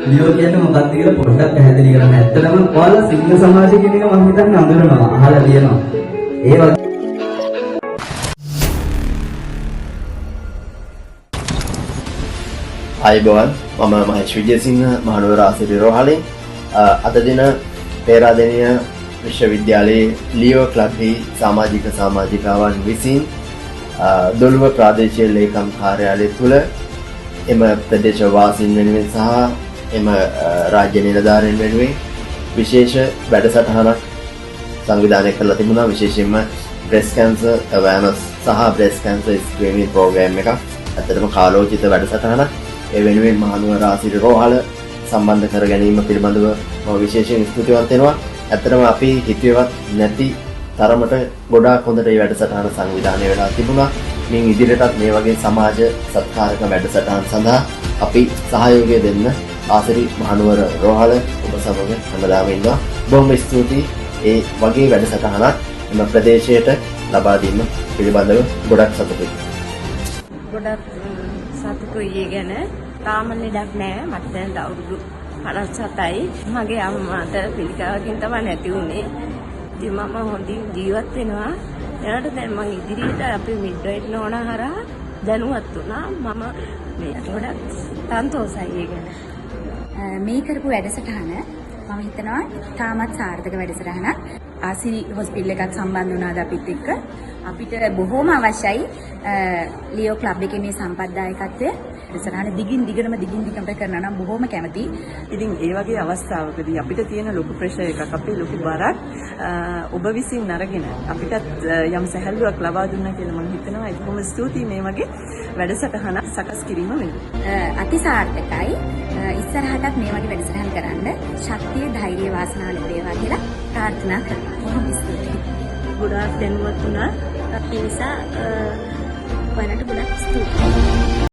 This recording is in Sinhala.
ලියෝ කියන්නේ මොකක්ද කියලා පොඩ්ඩක් පැහැදිලි කරන්න. ඇත්තටම ඔයාලා සිංහ සමාජය කියන එක මම හිතන්නේ අඳුරනවා. අහලා තියෙනවා. ඒ වගේ අයිබෝවන් මම මහේෂ් විජේසිංහ මහනුවර ආසිරි රෝහලේ අද දින පේරාදෙණිය විශ්වවිද්‍යාලයේ ලියෝ ක්ලබ්හි සමාජික සමාජිකාවන් විසින් දොළුව ප්‍රාදේශීය ලේකම් කාර්යාලය තුළ එම ප්‍රදේශ වාසීන් වෙනුවෙන් සහ එම රාජ්‍ය නිලධාරීන් වෙනුවෙන් විශේෂ වැඩසටහනක් සංවිධානය කරලා තිබුණා. විශේෂයෙන්ම breast cancer awareness සහ breast cancer screening program එකක්. ඇත්තටම කාලෝචිත වැඩසටහනක්. ඒ වෙනුවෙන් මහනුවර ආසිරි රෝහල සම්බන්ධ කර ගැනීම පිළිබඳව මම විශේෂයෙන් ස්තුතිවන්ත වෙනවා. ඇත්තටම අපි හිතුවේවත් නැති තරමට ගොඩාක් හොඳට මේ වැඩසටහන සංවිධානය වෙලා තිබුණා. මින් ඉදිරියටත් මේ වගේ සමාජ සත්කාරක වැඩසටහන් සඳහා අපි සහයෝගය දෙන්න ආසිරි මහනුවර රෝහල ඔබ සමග හැමදාම ඉන්නවා. බොහොම ස්තුතියි. ඒ වගේ වැඩසටහනක් එම ප්‍රදේශයට ලබා දීම පිළිබඳව ගොඩක් සතුටුයි. ගොඩක් සතුටුයි ගැන තාම ලෙඩක් නැහැ. මට දැන් අවුරුදු 57යි. මගේ අම්මාට පිළිකාවකින් තමයි නැති වුනේ. ඉතින් මම හොඳින් ජීවත් වෙනවා. එයාට දැන් මම ඉදිරියට අපේ මිඩ්වයිෆ් නෝනා හරහා දැනුවත් වුණා. මම මේ ගොඩක් සන්තෝෂයි ගැන. මේ කරපු වැඩසටහන මම හිතනවා තාමත් සාර්ථක වැඩසටහනක්. ආසිරි හොස්පිටල් එකත් සම්බන්ධ වුණාද අපිත් එක්ක. අපිට බොහොම අවශ්‍යයි ලියෝ ක්ලබ් එකේ මේ සම්පත්දායකත්වය. වැඩසටහන දිගින් දිගටම කරනවා නම් බොහොම කැමතියි. ඉතින් ඒ වගේ අවස්ථාවකදී අපිට තියෙන ලොකු ප්‍රෙෂර් එකක්, අපේ ලොකු බරක් ඔබ විසින් අරගෙන අපිටත් යම් සැහැල්ලුවක් ලබා දුන්නා කියලා මම හිතනවා. ඒක බොහොම ස්තුතියි මේ වගේ වැඩසටහන සකස් කිරීම වෙනුවෙන්. අති සාර්ථකයි. ඉස්සරහටත් මේ වගේ වැඩසටහන් කරන්න ශක්තිය, ධෛර්යය, වාසනාව ලැබේවා කියලා ප්‍රාර්ථනා කරනවා. බොහොම ස්තුතියි. ගොඩාක් දැනුවත් වුණා. ඒ නිසා ඔයාලට ගොඩක් ස්තුතියි.